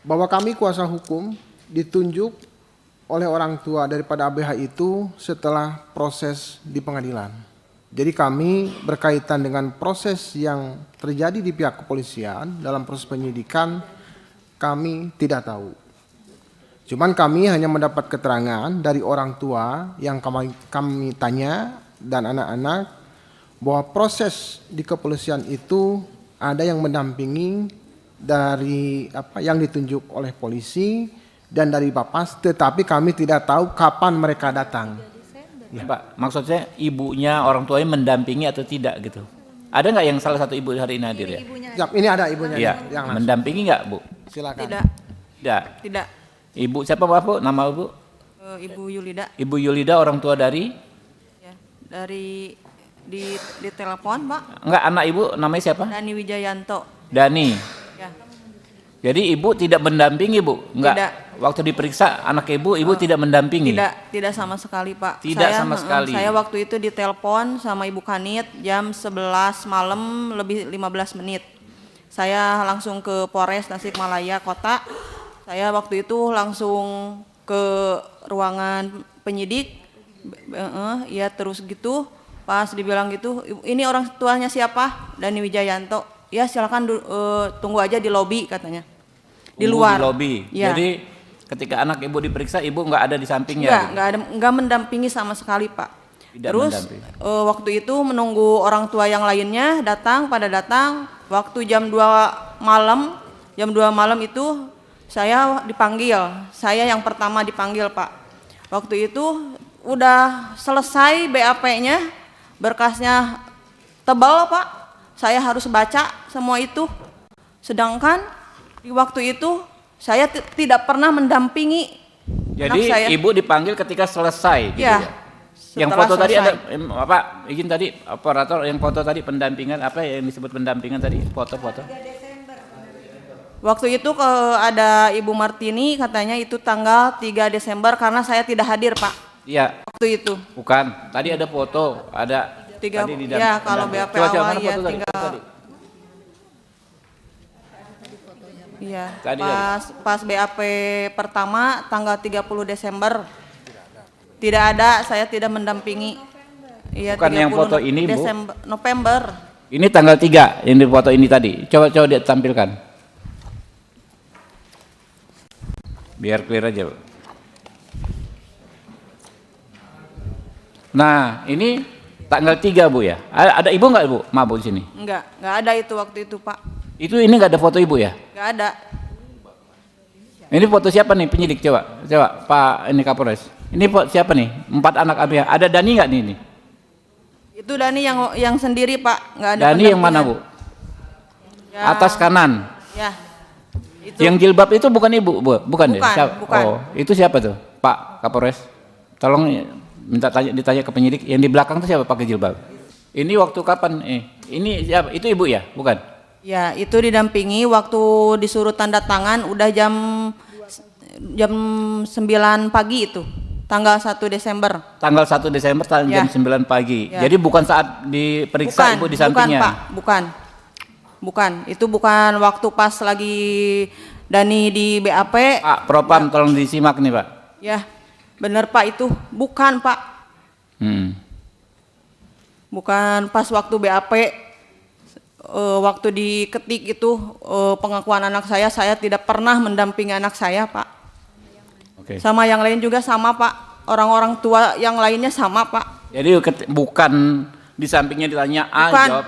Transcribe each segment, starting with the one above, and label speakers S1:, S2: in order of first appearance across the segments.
S1: bahwa kami kuasa hukum ditunjuk oleh orang tua daripada ABH itu setelah proses di pengadilan. Jadi kami berkaitan dengan proses yang terjadi di pihak kepolisian dalam proses penyidikan kami tidak tahu. Cuman kami hanya mendapat keterangan dari orang tua yang kami tanya dan anak-anak bahwa proses di kepolisian itu ada yang mendampingi dari yang ditunjuk oleh polisi dan dari Bapas, tetapi kami tidak tahu kapan mereka datang.
S2: Ya. Pak, maksud saya ibunya orang tuanya mendampingi atau tidak gitu? Ada nggak yang salah satu ibu hari ini hadir ya?
S1: Siap, ini ada ibunya.
S2: Ya,
S1: yang
S2: mendampingi nggak Bu?
S1: Silakan.
S2: Tidak.
S3: Tidak.
S2: Ibu siapa Pak Bu? Nama Ibu?
S3: Ibu Yulida.
S2: Ibu Yulida orang tua dari?
S3: Ya, dari di telepon Pak.
S2: Enggak, anak Ibu namanya siapa?
S3: Dani Wijayanto.
S2: Dani.
S3: Ya.
S2: Jadi Ibu tidak mendampingi Bu? Enggak.
S3: Tidak.
S2: Waktu diperiksa anak Ibu tidak mendampingi?
S3: Tidak sama sekali Pak.
S2: Tidak sama sekali.
S3: Saya waktu itu ditelepon sama Ibu Kanit jam 11 malam lebih 15 menit. Saya langsung ke Polres Tasikmalaya Kota. Saya waktu itu langsung ke ruangan penyidik. Ya terus gitu. Pas dibilang gitu, ini orang tuanya siapa? Dani Wijayanto. Ya silakan tunggu aja di lobi katanya. Di luar.
S2: Di lobi.
S3: Ya.
S2: Jadi ketika anak Ibu diperiksa, Ibu nggak ada di sampingnya?
S3: Nggak mendampingi sama sekali Pak.
S2: Tidak
S3: Terus waktu itu menunggu orang tua yang lainnya datang. Waktu jam 2 malam itu saya dipanggil. Saya yang pertama dipanggil Pak. Waktu itu udah selesai BAP-nya, berkasnya tebal Pak. Saya harus baca semua itu. Sedangkan di waktu itu saya tidak pernah mendampingi.
S2: Jadi
S3: saya.
S2: Ibu dipanggil ketika selesai gitu ya? Yang foto
S3: selesai.
S2: tadi ada Pak, izin tadi operator yang foto tadi pendampingan apa yang disebut pendampingan tadi foto-foto.
S3: Waktu itu ada Ibu Martini katanya itu tanggal 3 Desember karena saya tidak hadir Pak.
S2: Iya.
S3: Waktu itu.
S2: Bukan, tadi ada foto, ada tadi di
S3: ya kalau BAP awal ya tinggal. Iya. Pas BAP pertama tanggal 30 Desember. Tidak ada, saya tidak mendampingi. Iya,
S2: bukan yang foto ini
S3: Desember, Bu. November.
S2: Ini tanggal 3 yang di foto ini tadi. Coba ditampilkan. Biar clear aja, Bu. Nah, ini tanggal 3 Bu ya. Ada Ibu nggak Bu? Maaf Bu di sini.
S3: Enggak ada itu waktu itu Pak.
S2: Itu ini nggak ada foto Ibu ya?
S3: Nggak ada.
S2: Ini foto siapa nih penyidik coba Pak ini Kapolres. Ini siapa nih? 4 anak ABH. Ada Dani nggak nih ini?
S3: Itu Dani yang sendiri Pak, nggak ada.
S2: Dani yang mana Bu? Ya. Atas kanan.
S3: Ya. Itu.
S2: Yang jilbab itu bukan Ibu, Bu? Bukan ya?
S3: Bukan.
S2: Oh, itu siapa tuh? Pak Kapolres. Tolong ditanya ke penyidik. Yang di belakang itu siapa pakai jilbab? Ini waktu kapan? Ini siapa? Itu Ibu ya? Bukan?
S3: Ya, itu didampingi waktu disuruh tanda tangan udah jam 9 pagi itu. Tanggal 1 Desember.
S2: Tanggal 1 Desember jam 9 pagi. Ya. Jadi bukan saat diperiksa Ibu di sampingnya?
S3: Bukan Pak, bukan. Itu bukan waktu pas lagi Dani di BAP.
S2: Pak Propam tolong disimak nih Pak.
S3: Ya, benar Pak itu. Bukan Pak. Bukan pas waktu BAP. Waktu diketik itu pengakuan anak saya tidak pernah mendampingi anak saya Pak. Okay. Sama yang lain juga sama Pak, orang-orang tua yang lainnya sama Pak.
S2: Jadi bukan di sampingnya ditanya jawab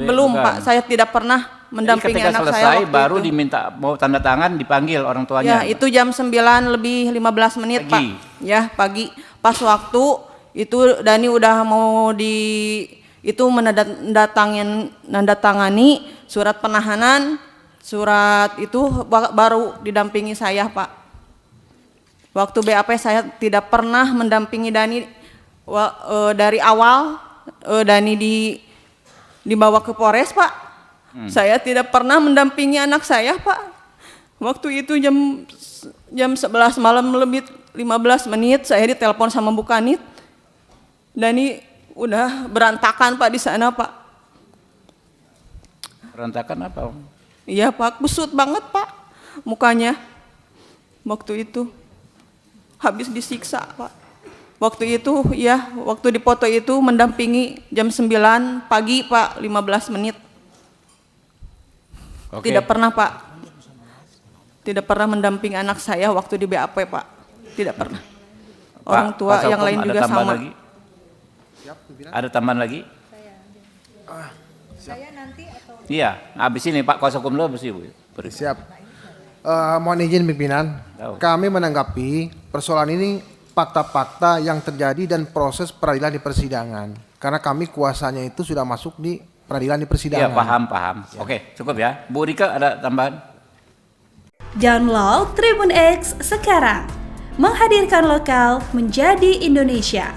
S3: belum bukan. Pak, saya tidak pernah mendampingi anak saya.
S2: Ketika selesai baru itu diminta mau tanda tangan dipanggil orang tuanya.
S3: Ya itu jam 9 lebih 15 menit pagi. Pak. Ya pagi. Pas waktu itu Dani udah mau menandatangani surat penahanan, surat itu baru didampingi saya Pak. Waktu BAP saya tidak pernah mendampingi Dani dari awal. Dani dibawa ke Polres Pak. Saya tidak pernah mendampingi anak saya Pak. Waktu itu jam 11 malam lebih 15 menit saya ditelepon sama Bu Kanit. Dani udah berantakan Pak di sana Pak.
S2: Berantakan apa?
S3: Iya Pak, kusut banget Pak. mukanya. Waktu itu habis disiksa, Pak. Waktu itu ya, waktu dipoto itu mendampingi jam 9 pagi, Pak, 15 menit.
S2: Oke.
S3: Tidak pernah, Pak. Tidak pernah mendampingi anak saya waktu di BAP, Pak. Tidak pernah. Orang
S2: Pak,
S3: tua
S2: kuasa
S3: yang
S2: hukum,
S3: lain
S2: ada
S3: juga
S2: tambahan
S3: sama.
S2: Lagi? Ada tambahan lagi?
S4: Saya nanti atau
S2: Iya, habis ini Pak kuasa hukum dulu, habis Ibu.
S1: Siap. Mohon izin pimpinan,
S2: Tahu.
S1: kami menanggapi persoalan ini fakta-fakta yang terjadi dan proses peradilan di persidangan. Karena kami kuasanya itu sudah masuk di peradilan di
S2: Iya,
S1: persidangan.
S2: paham. Oke, cukup ya. Bu Rika ada tambahan?
S5: Download Tribun X sekarang. Menghadirkan lokal menjadi Indonesia.